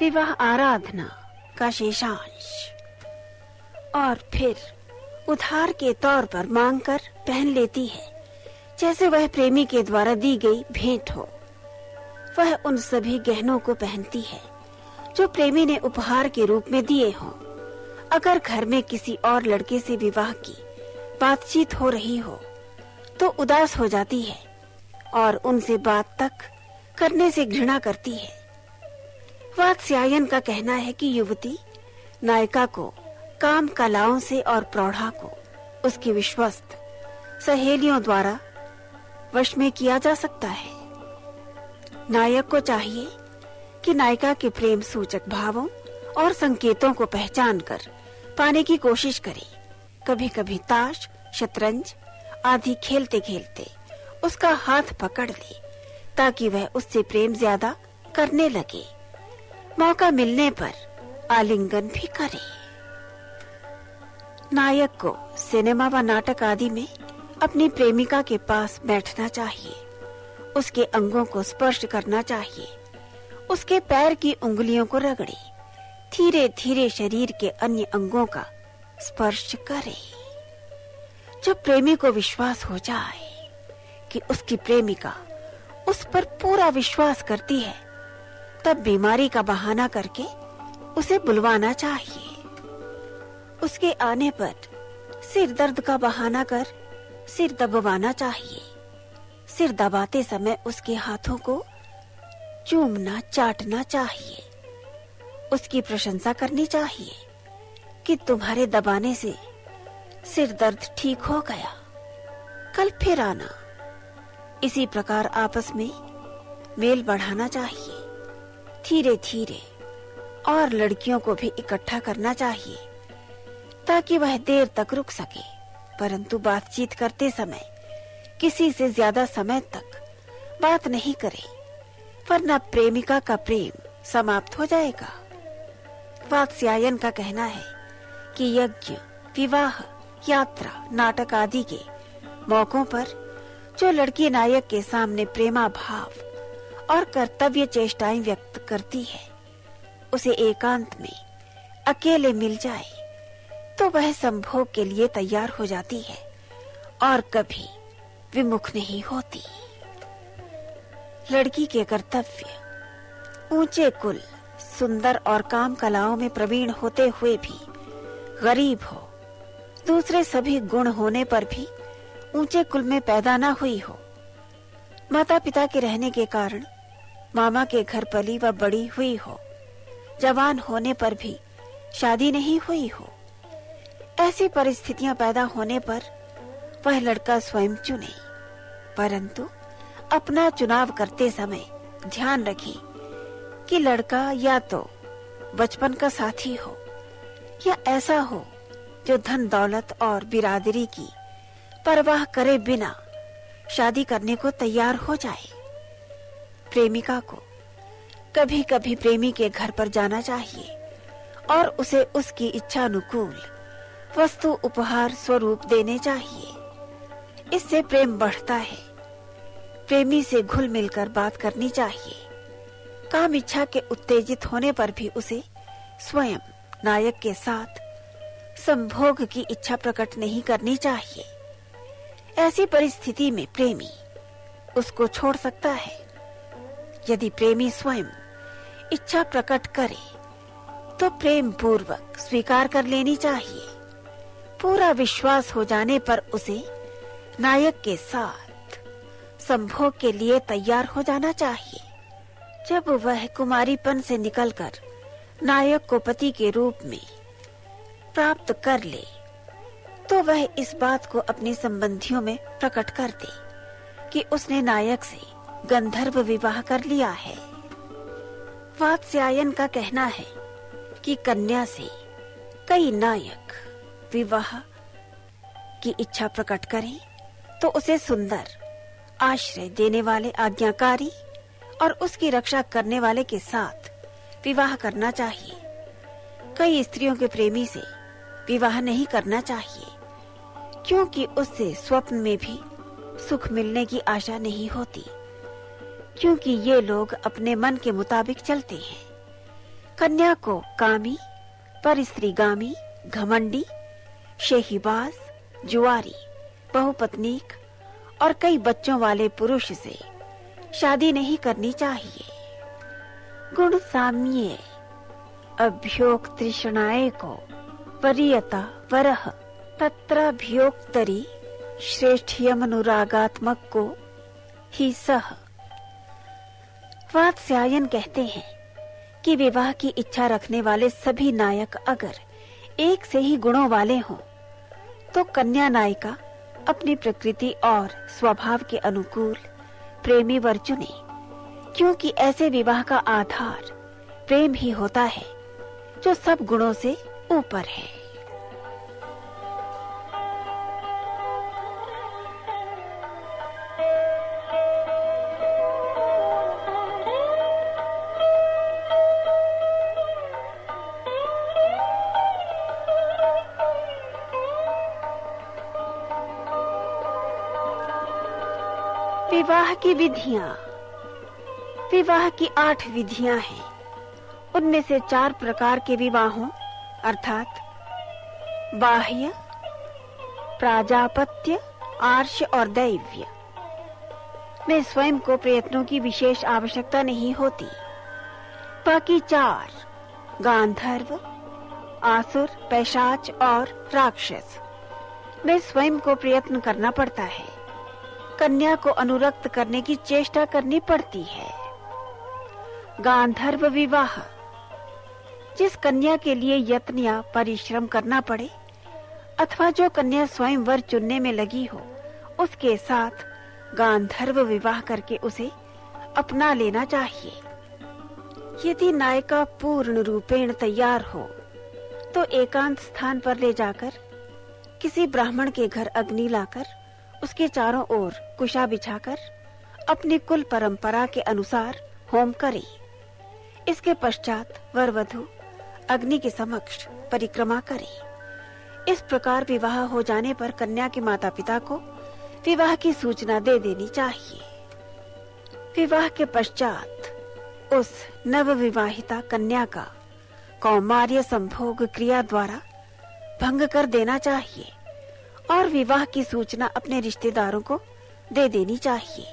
विवाह आराधना का शेषांश। और फिर उधार के तौर पर मांगकर पहन लेती है, जैसे वह प्रेमी के द्वारा दी गई भेंट हो। वह उन सभी गहनों को पहनती है जो प्रेमी ने उपहार के रूप में दिए हों। अगर घर में किसी और लड़के से विवाह की बातचीत हो रही हो तो उदास हो जाती है और उनसे बात तक करने से घृणा करती है। वात्स्यायन का कहना है कि युवती नायिका को काम कलाओं से और प्रौढ़ा को उसकी विश्वस्त सहेलियों द्वारा वश में किया जा सकता है। नायक को चाहिए कि नायिका के प्रेम सूचक भावों और संकेतों को पहचानकर पाने की कोशिश करे। कभी कभी ताश, शतरंज आदि खेलते खेलते उसका हाथ पकड़ ले ताकि वह उससे प्रेम ज्यादा करने लगे। मौका मिलने पर आलिंगन भी करे। नायक को सिनेमा व नाटक आदि में अपनी प्रेमिका के पास बैठना चाहिए, उसके अंगों को स्पर्श करना चाहिए, उसके पैर की उंगलियों को रगड़े, धीरे धीरे शरीर के अन्य अंगों का स्पर्श करे। जब प्रेमी को विश्वास हो जाए कि उसकी प्रेमिका उस पर पूरा विश्वास करती है, तब बीमारी का बहाना करके उसे बुलवाना चाहिए। उसके आने पर सिर दर्द का बहाना कर सिर दबवाना चाहिए। सिर दबाते समय उसके हाथों को चूमना, चाटना चाहिए। उसकी प्रशंसा करनी चाहिए कि तुम्हारे दबाने से सिर दर्द ठीक हो गया, कल फिर आना। इसी प्रकार आपस में मेल बढ़ाना चाहिए। धीरे धीरे और लड़कियों को भी इकट्ठा करना चाहिए ताकि वह देर तक रुक सके, परंतु बातचीत करते समय किसी से ज्यादा समय तक बात नहीं करे, वरना प्रेमिका का प्रेम समाप्त हो जाएगा। वात्स्यायन का कहना है कि यज्ञ, विवाह, यात्रा, नाटक आदि के मौकों पर जो लड़की नायक के सामने प्रेमा भाव और कर्तव्य चेष्टाएं व्यक्त करती है, उसे एकांत में अकेले मिल जाए तो वह संभोग के लिए तैयार हो जाती है और कभी विमुख नहीं होती। लड़की के कर्तव्य ऊंचे कुल, सुंदर और काम कलाओं में प्रवीण होते हुए भी गरीब हो, दूसरे सभी गुण होने पर भी ऊंचे कुल में पैदा न हुई हो, माता पिता के रहने के कारण मामा के घर पली व बड़ी हुई हो, जवान होने पर भी शादी नहीं हुई हो। ऐसी परिस्थितियां पैदा होने पर वह लड़का स्वयं चुने, परंतु अपना चुनाव करते समय ध्यान रखे कि लड़का या तो बचपन का साथी हो या ऐसा हो जो धन दौलत और बिरादरी की परवाह करे बिना शादी करने को तैयार हो जाए। प्रेमिका को कभी कभी प्रेमी के घर पर जाना चाहिए और उसे उसकी इच्छा अनुकूल वस्तु उपहार स्वरूप देने चाहिए। इससे प्रेम बढ़ता है। प्रेमी से घुल मिलकर बात करनी चाहिए। काम इच्छा के उत्तेजित होने पर भी उसे स्वयं नायक के साथ संभोग की इच्छा प्रकट नहीं करनी चाहिए। ऐसी परिस्थिति में प्रेमी उसको छोड़ सकता है। यदि प्रेमी स्वयं इच्छा प्रकट करे तो प्रेम पूर्वक स्वीकार कर लेनी चाहिए। पूरा विश्वास हो जाने पर उसे नायक के साथ संभोग के लिए तैयार हो जाना चाहिए। जब वह कुमारीपन से निकलकर नायक को पति के रूप में प्राप्त कर ले तो वह इस बात को अपने संबंधियों में प्रकट कर दे कि उसने नायक से गंधर्व विवाह कर लिया है। वात्स्यायन का कहना है कि कन्या से कई नायक विवाह की इच्छा प्रकट करें तो उसे सुंदर, आश्रय देने वाले, आज्ञाकारी और उसकी रक्षा करने वाले के साथ विवाह करना चाहिए। कई स्त्रियों के प्रेमी से विवाह नहीं करना चाहिए क्योंकि उससे स्वप्न में भी सुख मिलने की आशा नहीं होती, क्योंकि ये लोग अपने मन के मुताबिक चलते हैं। कन्या को कामी, परिस्त्रीगामी, घमंडी, शेहीबाज, जुआरी, बहुपत्नीक और कई बच्चों वाले पुरुष से शादी नहीं करनी चाहिए। गुण साम्ये अभ्योग तृष्णाए को वरीयता वरह तत्राभ्योक्तरी श्रेष्ठियम अनुरागात्मक को ही सह। वात्स्यायन कहते हैं कि विवाह की इच्छा रखने वाले सभी नायक अगर एक से ही गुणों वाले हों तो कन्या नायिका अपनी प्रकृति और स्वभाव के अनुकूल प्रेमी वर चुने, क्योंकि ऐसे विवाह का आधार प्रेम ही होता है जो सब गुणों से ऊपर है। विवाह की विधियां। विवाह की 8 विधियां हैं। उनमें से 4 प्रकार के विवाहों अर्थात बाह्य, प्राजापत्य, आर्ष और दैव्य में स्वयं को प्रयत्नों की विशेष आवश्यकता नहीं होती। बाकी 4 गांधर्व, आसुर, पैशाच और राक्षस में स्वयं को प्रयत्न करना पड़ता है। कन्या को अनुरक्त करने की चेष्टा करनी पड़ती है। गांधर्व विवाह, जिस कन्या के लिए यत्न या परिश्रम करना पड़े अथवा जो कन्या स्वयं वर चुनने में लगी हो, उसके साथ गांधर्व विवाह करके उसे अपना लेना चाहिए। यदि नायिका पूर्ण रूपेण तैयार हो तो एकांत स्थान पर ले जाकर किसी ब्राह्मण के घर अग्नि लाकर उसके चारों ओर कुशा बिछाकर अपनी कुल परंपरा के अनुसार होम करे। इसके पश्चात वर वधू अग्नि के समक्ष परिक्रमा करे। इस प्रकार विवाह हो जाने पर कन्या के माता पिता को विवाह की सूचना दे देनी चाहिए। विवाह के पश्चात उस नवविवाहिता कन्या का कौमार्य संभोग क्रिया द्वारा भंग कर देना चाहिए और विवाह की सूचना अपने रिश्तेदारों को दे देनी चाहिए।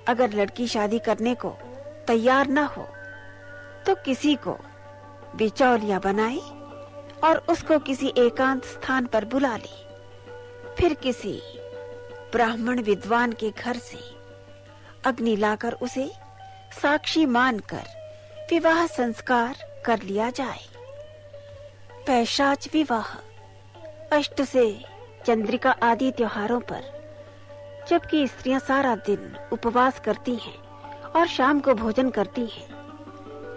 अगर लड़की शादी करने को तैयार न हो तो किसी को बिचौलिया बनाए और उसको किसी एकांत स्थान पर बुला ले। फिर किसी ब्राह्मण विद्वान के घर से अग्नि लाकर उसे साक्षी मानकर विवाह संस्कार कर लिया जाए। पैशाच विवाह, अष्ट से चंद्रिका आदि त्योहारों पर जबकि स्त्रियां सारा दिन उपवास करती हैं और शाम को भोजन करती हैं,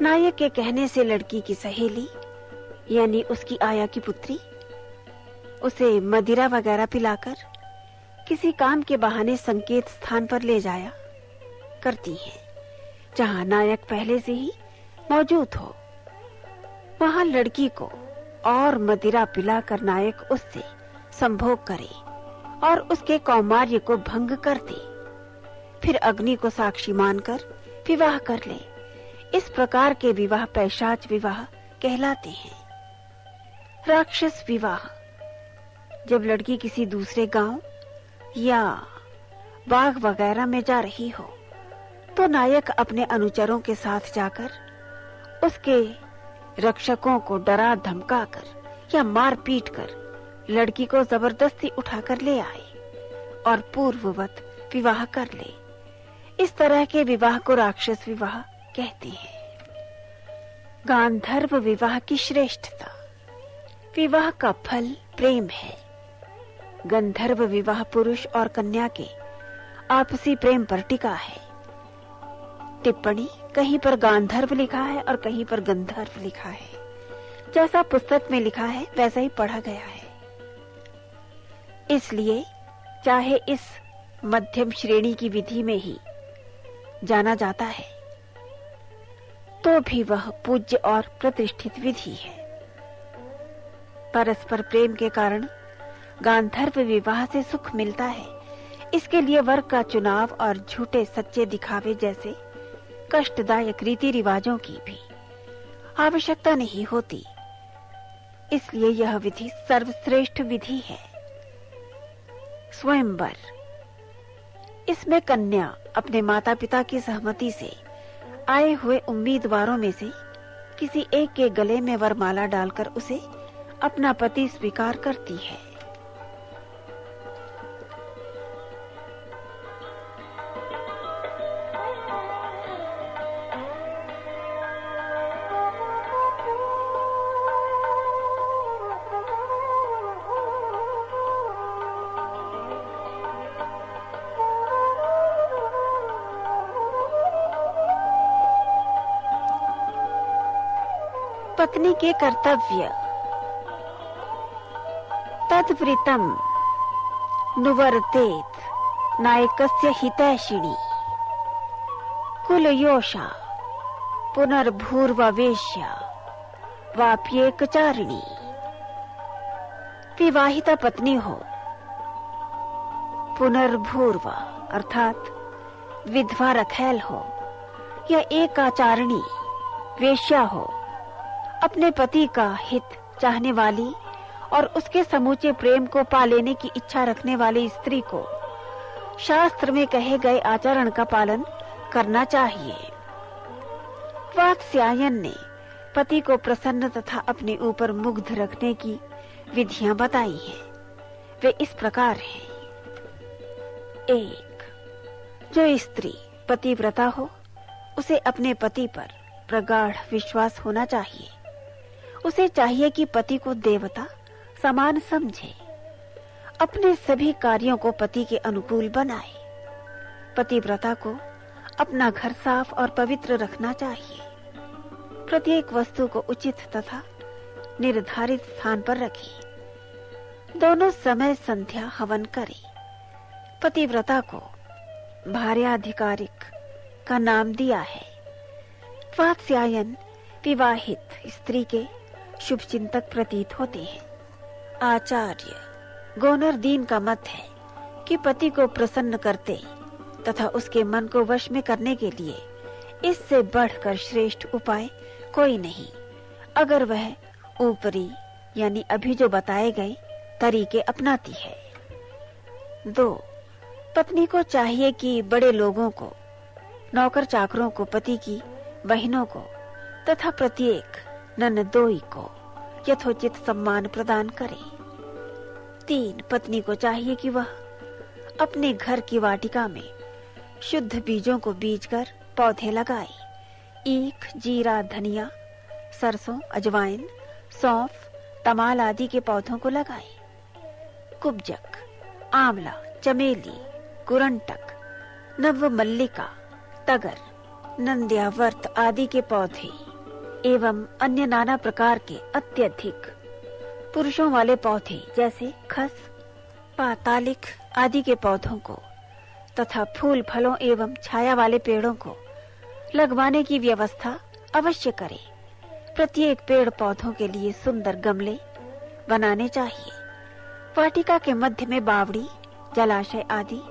नायक के कहने से लड़की की सहेली यानी उसकी आया की पुत्री उसे मदिरा वगैरह पिलाकर किसी काम के बहाने संकेत स्थान पर ले जाया करती है जहां नायक पहले से ही मौजूद हो। वहां लड़की को और मदिरा पिलाकर नायक उससे संभोग करे और उसके कौमार्य को भंग कर दे। फिर अग्नि को साक्षी मानकर विवाह कर ले। इस प्रकार के विवाह पैशाच विवाह कहलाते हैं। राक्षस विवाह, जब लड़की किसी दूसरे गांव या बाग वगैरह में जा रही हो तो नायक अपने अनुचरों के साथ जाकर उसके रक्षकों को डरा धमकाकर या मार पीट कर लड़की को जबरदस्ती उठाकर ले आए और पूर्ववत विवाह कर ले। इस तरह के विवाह को राक्षस विवाह कहते हैं। गांधर्व विवाह की श्रेष्ठता। विवाह का फल प्रेम है। गंधर्व विवाह पुरुष और कन्या के आपसी प्रेम पर टिका है। टिप्पणी, कहीं पर गांधर्व लिखा है और कहीं पर गंधर्व लिखा है। जैसा पुस्तक में लिखा है वैसा ही पढ़ा गया है। इसलिए चाहे इस मध्यम श्रेणी की विधि में ही जाना जाता है तो भी वह पूज्य और प्रतिष्ठित विधि है। परस्पर प्रेम के कारण गांधर्व विवाह से सुख मिलता है। इसके लिए वर का चुनाव और झूठे सच्चे दिखावे जैसे कष्टदायक रीति रिवाजों की भी आवश्यकता नहीं होती। इसलिए यह विधि सर्वश्रेष्ठ विधि है। स्वयंवर, इसमें कन्या अपने माता पिता की सहमति से आए हुए उम्मीदवारों में से किसी एक के गले में वरमाला डालकर उसे अपना पति स्वीकार करती है। पत्नी के कर्तव्य। तद्वृत्तं नुवर्तेत नायकस्य हितैषिणी कुलयोषा पुनर्भूर्ववेश्या वाप्येकचारिणी। विवाहिता पत्नी हो, पुनर्भूर्वा अर्थात विधवा रखैल हो, या एकाचारिणी वेश्या हो, अपने पति का हित चाहने वाली और उसके समूचे प्रेम को पा लेने की इच्छा रखने वाली स्त्री को शास्त्र में कहे गए आचरण का पालन करना चाहिए। वात्स्यायन ने पति को प्रसन्न तथा अपने ऊपर मुग्ध रखने की विधियां बताई हैं। वे इस प्रकार हैं। 1. जो स्त्री पतिव्रता हो, उसे अपने पति पर प्रगाढ़ विश्वास होना चाहिए। उसे चाहिए कि पति को देवता समान समझे, अपने सभी कार्यों को पति के अनुकूल बनाए। पतिव्रता को अपना घर साफ और पवित्र रखना चाहिए। प्रत्येक वस्तु को उचित तथा निर्धारित स्थान पर रखे। दोनों समय संध्या हवन करे। पतिव्रता को भार्याधिकारिक का नाम दिया है। वात्स्यायन विवाहित स्त्री के शुभ चिंतक प्रतीत होते हैं। आचार्य गोनरदीन का मत है कि पति को प्रसन्न करते तथा उसके मन को वश में करने के लिए इससे बढ़कर श्रेष्ठ उपाय कोई नहीं, अगर वह ऊपरी यानी अभी जो बताए गए तरीके अपनाती है। 2. पत्नी को चाहिए कि बड़े लोगों को, नौकर चाकरों को, पति की बहनों को तथा प्रत्येक ननदोई को यथोचित सम्मान प्रदान करे। 3. पत्नी को चाहिए कि वह अपने घर की वाटिका में शुद्ध बीजों को बीजकर पौधे लगाए। ईख, जीरा, धनिया, सरसों, अजवाइन, सौंफ, तमाल आदि के पौधों को लगाए। कुब्जक, आंवला, चमेली, कुरंटक, नवमल्लिका, तगर, नंद्यावर्त आदि के पौधे एवं अन्य नाना प्रकार के अत्यधिक पुरुषों वाले पौधे जैसे खस, पातालिक आदि के पौधों को तथा फूल फलों एवं छाया वाले पेड़ों को लगवाने की व्यवस्था अवश्य करे। प्रत्येक पेड़ पौधों के लिए सुंदर गमले बनाने चाहिए। वाटिका के मध्य में बावड़ी, जलाशय आदि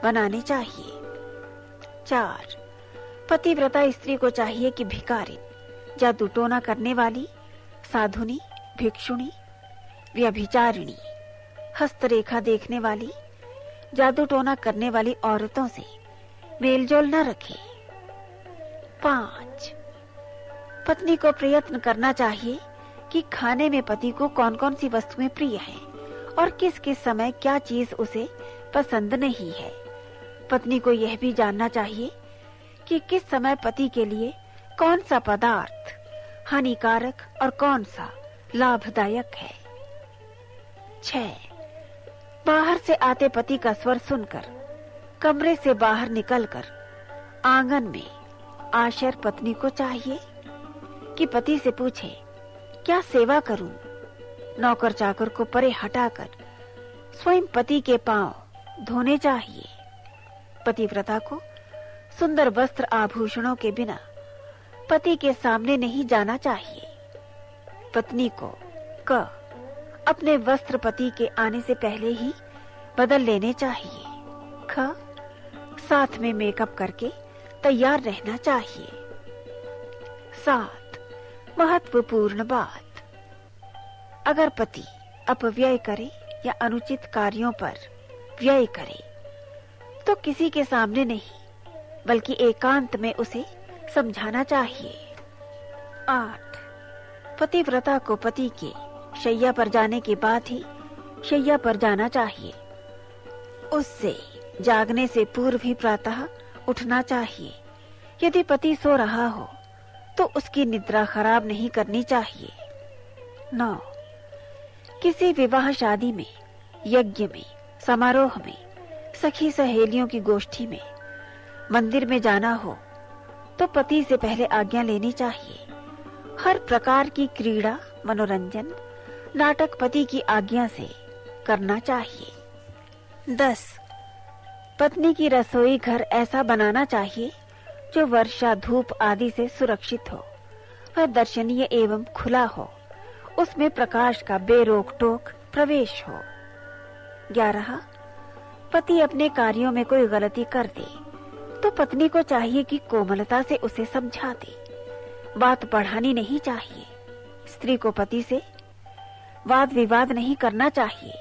बनाने चाहिए। 4. पतिव्रता स्त्री को चाहिए कि भिखारिन, जादू टोना करने वाली, साधुनी, भिक्षुणी, व्यभिचारिणी, हस्तरेखा देखने वाली, जादू टोना करने वाली औरतों से मेलजोल न रखे। 5. पत्नी को प्रयत्न करना चाहिए कि खाने में पति को कौन कौन सी वस्तुएं प्रिय हैं और किस किस समय क्या चीज उसे पसंद नहीं है। पत्नी को यह भी जानना चाहिए कि किस समय पति के लिए कौन सा पदार्थ हानिकारक और कौन सा लाभदायक है। 6. बाहर से आते पति का स्वर सुनकर कमरे से बाहर निकलकर आंगन में आशर पत्नी को चाहिए कि पति से पूछे, क्या सेवा करूं? नौकर चाकर को परे हटाकर स्वयं पति के पांव धोने चाहिए। पतिव्रता को सुंदर वस्त्र आभूषणों के बिना पति के सामने नहीं जाना चाहिए। पत्नी को अपने वस्त्र पति के आने से पहले ही बदल लेने चाहिए। साथ में मेकअप करके तैयार रहना चाहिए। 7. महत्वपूर्ण बात, अगर पति अपव्यय करे या अनुचित कार्यों पर व्यय करे तो किसी के सामने नहीं बल्कि एकांत में उसे समझाना चाहिए। 8. पतिव्रता को पति के शैया पर जाने के बाद ही शैया पर जाना चाहिए। उससे जागने से पूर्व ही प्रातः उठना चाहिए। यदि पति सो रहा हो तो उसकी निद्रा खराब नहीं करनी चाहिए। 9. किसी विवाह शादी में, यज्ञ में, समारोह में, सखी सहेलियों की गोष्ठी में, मंदिर में जाना हो तो पति से पहले आज्ञा लेनी चाहिए। हर प्रकार की क्रीड़ा, मनोरंजन, नाटक पति की आज्ञा से करना चाहिए। 10. पत्नी की रसोई घर ऐसा बनाना चाहिए जो वर्षा, धूप आदि से सुरक्षित हो, वह दर्शनीय एवं खुला हो, उसमें प्रकाश का बेरोक टोक प्रवेश हो। 11. पति अपने कार्यों में कोई गलती कर दे तो पत्नी को चाहिए कि कोमलता से उसे समझा दे। बात बढ़ानी नहीं चाहिए। स्त्री को पति से वाद विवाद नहीं करना चाहिए।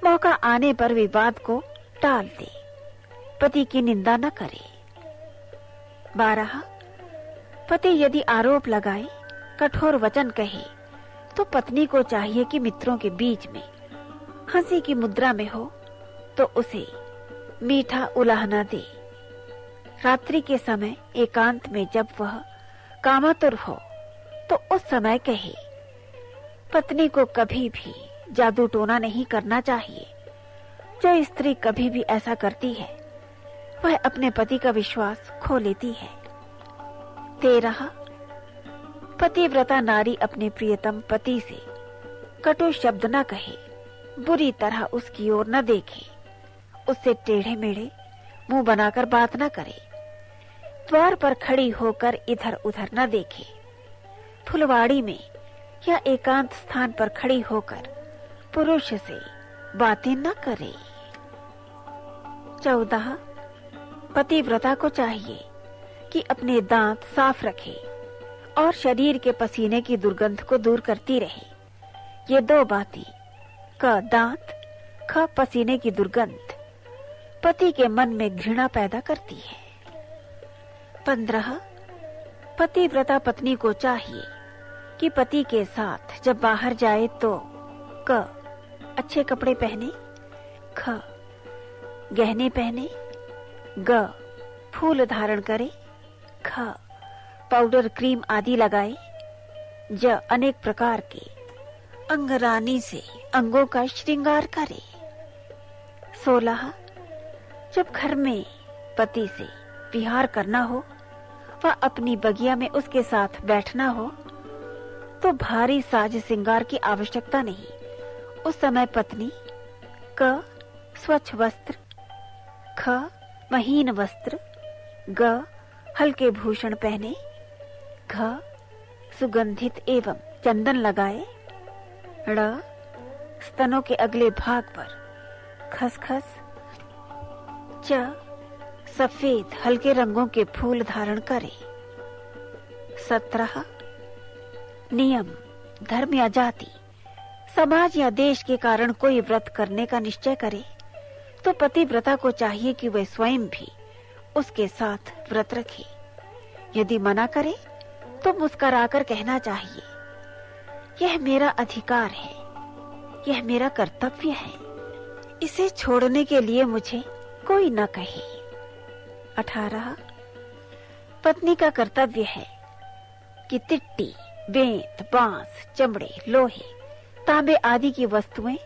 मौका आने पर विवाद को टाल दे, पति की निंदा न करे। 12. पति यदि आरोप लगाए, कठोर वचन कहे तो पत्नी को चाहिए कि मित्रों के बीच में हंसी की मुद्रा में हो तो उसे मीठा उलाहना दे। रात्रि के समय एकांत में जब वह कामातुर हो तो उस समय कहे। पत्नी को कभी भी जादू टोना नहीं करना चाहिए। जो स्त्री कभी भी ऐसा करती है वह अपने पति का विश्वास खो लेती है। 13. पतिव्रता नारी अपने प्रियतम पति से कटु शब्द न कहे, बुरी तरह उसकी ओर न देखे, उससे टेढ़े मेढ़े मुंह बनाकर बात न करे, द्वार पर खड़ी होकर इधर उधर न देखे, फुलवाड़ी में या एकांत स्थान पर खड़ी होकर पुरुष से बातें न करे। 14. पतिव्रता को चाहिए कि अपने दांत साफ रखे और शरीर के पसीने की दुर्गंध को दूर करती रहे। ये 2 बातें, क दांत, ख पसीने की दुर्गंध, पति के मन में घृणा पैदा करती है। 15. पतिव्रता पत्नी को चाहिए कि पति के साथ जब बाहर जाए तो क अच्छे कपड़े पहने, ख गहने पहने, ग फूल धारण करे, ख पाउडर क्रीम आदि लगाए, ज अनेक प्रकार के अंगरानी से अंगों का श्रृंगार करे। 16. जब घर में पति से विहार करना हो व अपनी बगिया में उसके साथ बैठना हो तो भारी साज श्रृंगार की आवश्यकता नहीं। उस समय पत्नी क स्वच्छ वस्त्र, ख महीन वस्त्र, ग हल्के भूषण पहने, घ सुगंधित एवं चंदन लगाए, ड़ स्तनों के अगले भाग पर खसखस, च सफेद हल्के रंगों के फूल धारण करे। 17. नियम, धर्म या जाति, समाज या देश के कारण कोई व्रत करने का निश्चय करे तो पतिव्रता को चाहिए कि वह स्वयं भी उसके साथ व्रत रखे। यदि मना करे तो मुस्कुराकर कहना चाहिए, यह मेरा अधिकार है, यह मेरा कर्तव्य है, इसे छोड़ने के लिए मुझे कोई न कहे। 18. पत्नी का कर्तव्य है कि तिट्टी, बेंत, बांस, चमड़े, लोहे, तांबे आदि की वस्तुएं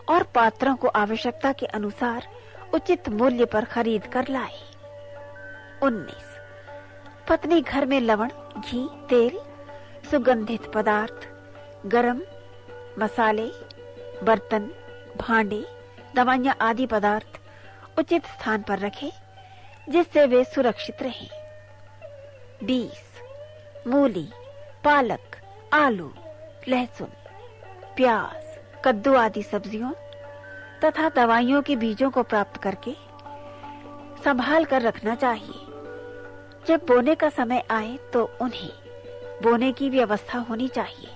और पात्रों को आवश्यकता के अनुसार उचित मूल्य पर खरीद कर लाए। 19. पत्नी घर में लवण, घी, तेल, सुगंधित पदार्थ, गरम मसाले, बर्तन, भांडे, दवाइयां आदि पदार्थ उचित स्थान पर रखे जिससे वे सुरक्षित रहें। 20. मूली, पालक, आलू, लहसुन, प्याज, कद्दू आदि सब्जियों तथा दवाइयों के बीजों को प्राप्त करके संभाल कर रखना चाहिए। जब बोने का समय आए तो उन्हें बोने की व्यवस्था होनी चाहिए।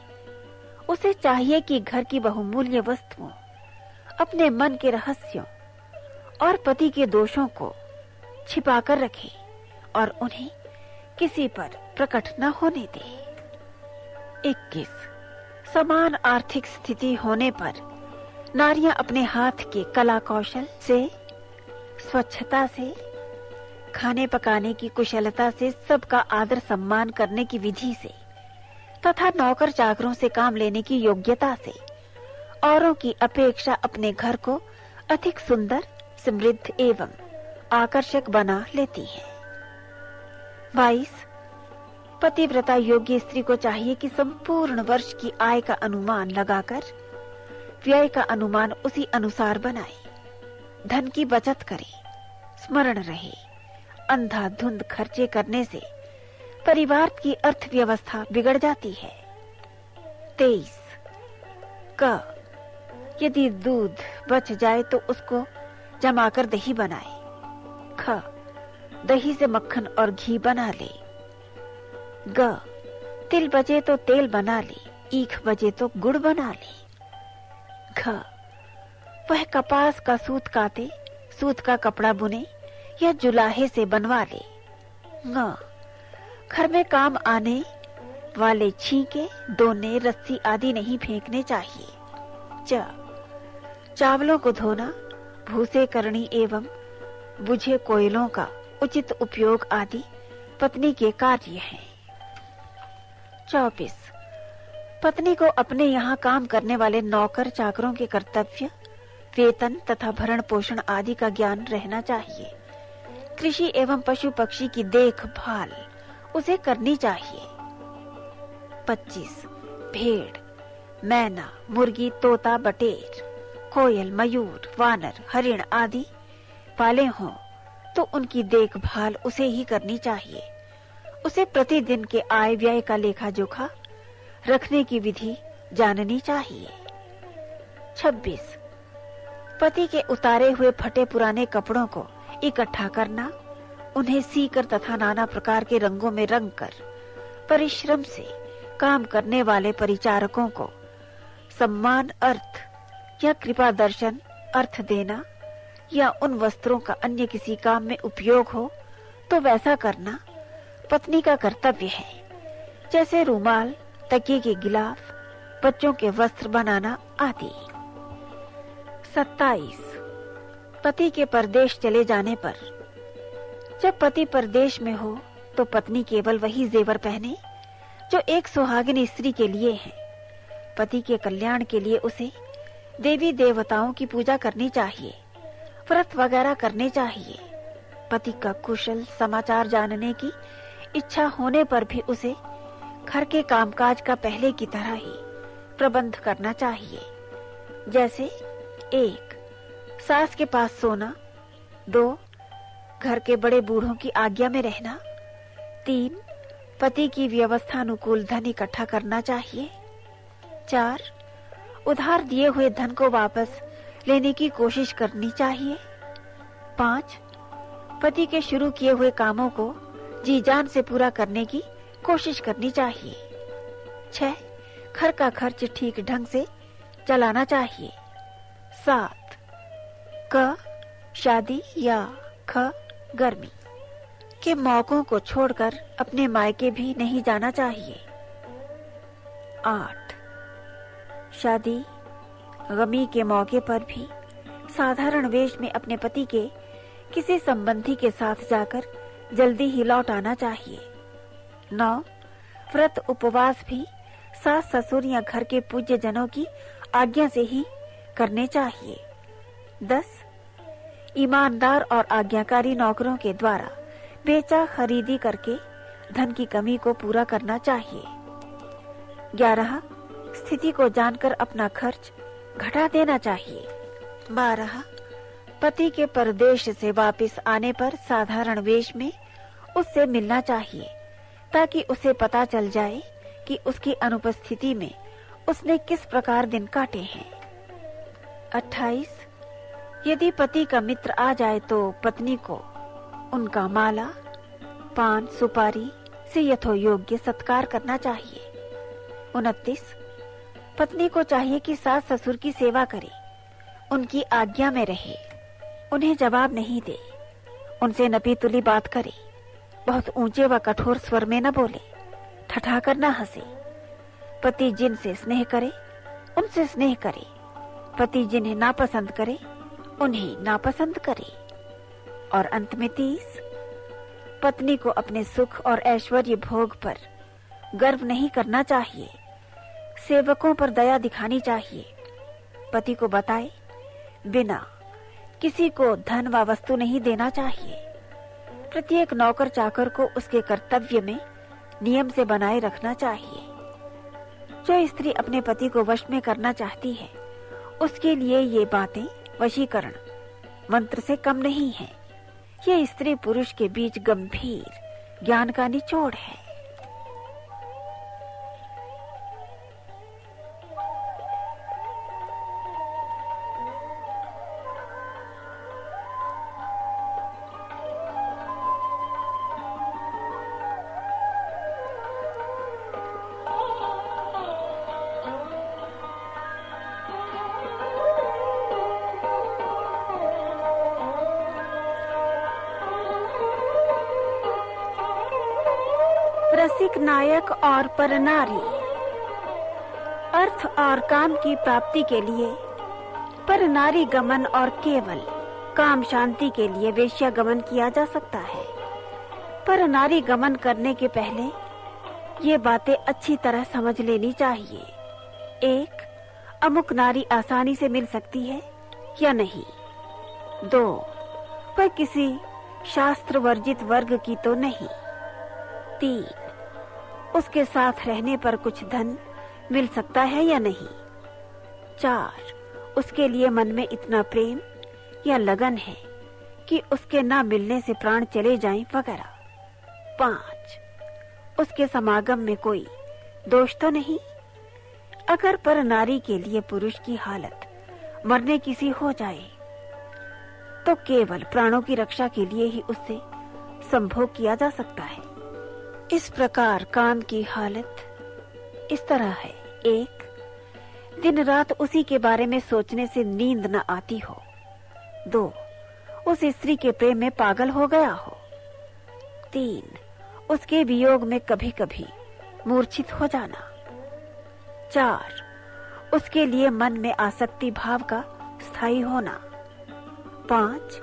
उसे चाहिए कि घर की बहुमूल्य वस्तुओं, अपने मन के रहस्यों और पति के दोषों को छिपाकर रखे और उन्हें किसी पर प्रकट न होने दे। 21. समान आर्थिक स्थिति होने पर नारियां अपने हाथ के कला कौशल से, स्वच्छता से, खाने पकाने की कुशलता से, सबका आदर सम्मान करने की विधि से तथा नौकर चाकरों से काम लेने की योग्यता से औरों की अपेक्षा अपने घर को अधिक सुंदर, समृद्ध एवं आकर्षक बना लेती है। 22. पतिव्रता योग्य स्त्री को चाहिए कि संपूर्ण वर्ष की आय का अनुमान लगाकर व्यय का अनुमान उसी अनुसार बनाए, धन की बचत करे, स्मरण रहे। अंधाधुंध खर्चे करने से परिवार की अर्थव्यवस्था बिगड़ जाती है। 23. यदि दूध बच जाए तो उसको जमाकर दही बनाए। दही से मक्खन और घी बना ले। तिल बचे तो तेल बना ले, ईख बचे तो गुड़ बना ले। वह कपास का सूत काटे, सूत का कपड़ा बुने या जुलाहे से बनवा ले। घर में काम आने वाले छींके, दोने, रस्सी आदि नहीं फेंकने चाहिए। चावलों को धोना, भूसे करनी एवं बुझे कोयलों का उचित उपयोग आदि पत्नी के कार्य हैं। 24. पत्नी को अपने यहाँ काम करने वाले नौकर चाकरों के कर्तव्य, वेतन तथा भरण पोषण आदि का ज्ञान रहना चाहिए। कृषि एवं पशु पक्षी की देखभाल उसे करनी चाहिए। 25. भेड़, मैना, मुर्गी, तोता, बटेर, कोयल, मयूर, वानर, हरिण आदि पाले हों तो उनकी देखभाल उसे ही करनी चाहिए। उसे प्रतिदिन के आय व्यय का लेखा जोखा रखने की विधि जाननी चाहिए। 26. पति के उतारे हुए फटे पुराने कपड़ों को इकट्ठा करना, उन्हें सीकर तथा नाना प्रकार के रंगों में रंग कर परिश्रम से काम करने वाले परिचारकों को सम्मान अर्थ या कृपा दर्शन अर्थ देना या उन वस्त्रों का अन्य किसी काम में उपयोग हो तो वैसा करना पत्नी का कर्तव्य है, जैसे रुमाल, तकिए के गिलाफ, बच्चों के वस्त्र बनाना आदि। 27. पति के परदेश चले जाने पर जब पति परदेश में हो तो पत्नी केवल वही जेवर पहने जो एक सुहागिन स्त्री के लिए है। पति के कल्याण के लिए उसे देवी देवताओं की पूजा करनी चाहिए, व्रत वगैरह करने चाहिए। पति का कुशल समाचार जानने की इच्छा होने पर भी उसे घर के कामकाज का पहले की तरह ही प्रबंध करना चाहिए, जैसे 1. सास के पास सोना, 2. घर के बड़े बूढ़ों की आज्ञा में रहना, 3. पति की व्यवस्था अनुकूल धन इकट्ठा करना चाहिए, 4. उधार दिए हुए धन को वापस लेने की कोशिश करनी चाहिए, 5. पति के शुरू किए हुए कामों को जी जान से पूरा करने की कोशिश करनी चाहिए, 6. घर का खर्च ठीक ढंग से चलाना चाहिए, 7. शादी या गर्मी के मौकों को छोड़कर अपने मायके भी नहीं जाना चाहिए, 8. शादी गमी के मौके पर भी साधारण वेश में अपने पति के किसी संबंधी के साथ जाकर जल्दी ही लौट आना चाहिए, 9. व्रत उपवास भी सास ससुर या घर के पूज्य जनों की आज्ञा से ही करने चाहिए, 10. ईमानदार और आज्ञाकारी नौकरों के द्वारा बेचा खरीदी करके धन की कमी को पूरा करना चाहिए, 11. स्थिति को जानकर अपना खर्च घटा देना चाहिए, 12. पति के परदेश से वापस आने पर साधारण वेश में उससे मिलना चाहिए ताकि उसे पता चल जाए कि उसकी अनुपस्थिति में उसने किस प्रकार दिन काटे हैं, 28. यदि पति का मित्र आ जाए तो पत्नी को उनका माला, पान, सुपारी, से यथोयोग्य सत्कार करना चाहिए। 29, पत्नी को चाहिए कि सास ससुर की सेवा करे, उनकी आज्ञा में रहे, उन्हें जवाब नहीं दे, उनसे नपी तुली बात करे, बहुत ऊंचे व कठोर स्वर में न बोले, ठठाकर न हंसे। पति जिनसे स्नेह करे उनसे स्नेह करे, पति जिन्हें नापसंद करे उन्हें नापसंद करे। और अंत में 30, पत्नी को अपने सुख और ऐश्वर्य भोग पर गर्व नहीं करना चाहिए, सेवकों पर दया दिखानी चाहिए। पति को बताए बिना किसी को धन व वस्तु नहीं देना चाहिए। प्रत्येक नौकर चाकर को उसके कर्तव्य में नियम से बनाए रखना चाहिए। जो स्त्री अपने पति को वश में करना चाहती है, उसके लिए ये बातें वशीकरण मंत्र से कम नहीं है। ये स्त्री पुरुष के बीच गंभीर ज्ञान का निचोड़ है। रसिक नायक और परनारी। अर्थ और काम की प्राप्ति के लिए परनारी गमन और केवल काम शांति के लिए वेश्या गमन किया जा सकता है। परनारी गमन करने के पहले ये बातें अच्छी तरह समझ लेनी चाहिए। 1, अमुक नारी आसानी से मिल सकती है या नहीं। 2, वह किसी शास्त्र वर्जित वर्ग की तो नहीं। 3, उसके साथ रहने पर कुछ धन मिल सकता है या नहीं। 4, उसके लिए मन में इतना प्रेम या लगन है कि उसके ना मिलने से प्राण चले जाएं वगैरह। 5, उसके समागम में कोई दोष तो नहीं। अगर पर नारी के लिए पुरुष की हालत मरने की सी हो जाए तो केवल प्राणों की रक्षा के लिए ही उससे संभोग किया जा सकता है। इस प्रकार काम की हालत इस तरह है। 1, दिन रात उसी के बारे में सोचने से नींद न आती हो। 2, उस स्त्री के प्रेम में पागल हो गया हो। 3, उसके वियोग में कभी कभी मूर्छित हो जाना। 4, उसके लिए मन में आसक्ति भाव का स्थायी होना। 5,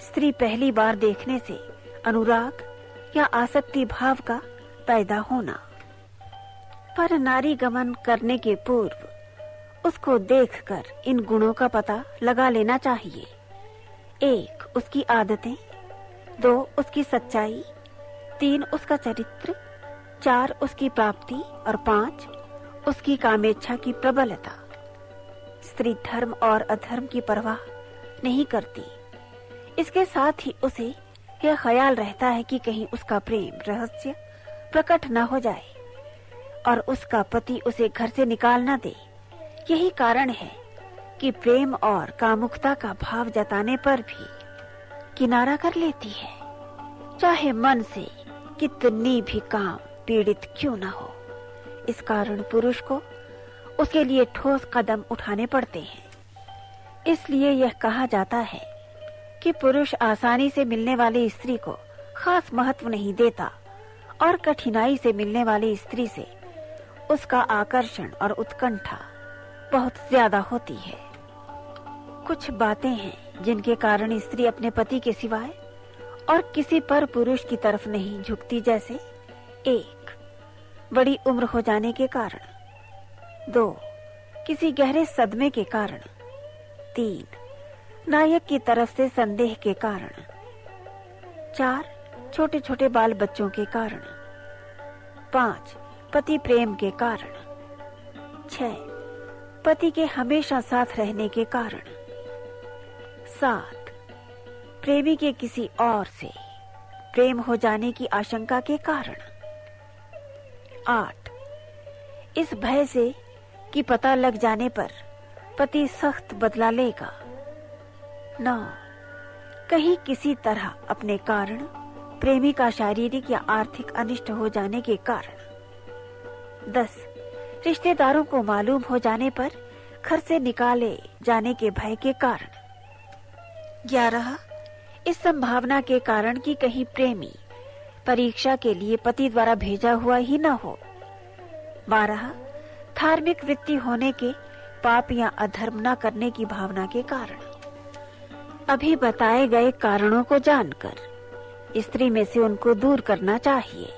स्त्री पहली बार देखने से अनुराग या आसक्ति भाव का पैदा होना। पर नारी गमन करने के पूर्व उसको देखकर इन गुणों का पता लगा लेना चाहिए। 1, उसकी आदतें। 2, उसकी सच्चाई। 3, उसका चरित्र। 4, उसकी प्राप्ति। और 5, उसकी कामेच्छा की प्रबलता। स्त्री धर्म और अधर्म की परवाह नहीं करती। इसके साथ ही उसे यह ख्याल रहता है कि कहीं उसका प्रेम रहस्य प्रकट न हो जाए और उसका पति उसे घर से निकाल न दे। यही कारण है कि प्रेम और कामुकता का भाव जताने पर भी किनारा कर लेती है, चाहे मन से कितनी भी काम पीड़ित क्यों न हो। इस कारण पुरुष को उसके लिए ठोस कदम उठाने पड़ते हैं। इसलिए यह कहा जाता है कि पुरुष आसानी से मिलने वाली स्त्री को खास महत्व नहीं देता और कठिनाई से मिलने वाली स्त्री से उसका आकर्षण और उत्कंठा बहुत ज्यादा होती है। कुछ बातें हैं जिनके कारण स्त्री अपने पति के सिवाय और किसी पर पुरुष की तरफ नहीं झुकती, जैसे 1, बड़ी उम्र हो जाने के कारण। 2, किसी गहरे सदमे के कारण। 3, नायक की तरफ से संदेह के कारण। 4, छोटे छोटे बाल बच्चों के कारण। 5, पति प्रेम के कारण। 6, पति के हमेशा साथ रहने के कारण। 7, प्रेमी के किसी और से प्रेम हो जाने की आशंका के कारण। 8, इस भय से कि पता लग जाने पर पति सख्त बदला लेगा। 9, कहीं किसी तरह अपने कारण प्रेमी का शारीरिक या आर्थिक अनिष्ट हो जाने के कारण। 10. रिश्तेदारों को मालूम हो जाने पर घर से निकाले जाने के भय के कारण। 11. इस संभावना के कारण कि कहीं प्रेमी परीक्षा के लिए पति द्वारा भेजा हुआ ही न हो। 12. धार्मिक वृत्ति होने के पाप या अधर्म न करने की भावना के कारण। अभी बताए गए कारणों को जानकर स्त्री में से उनको दूर करना चाहिए।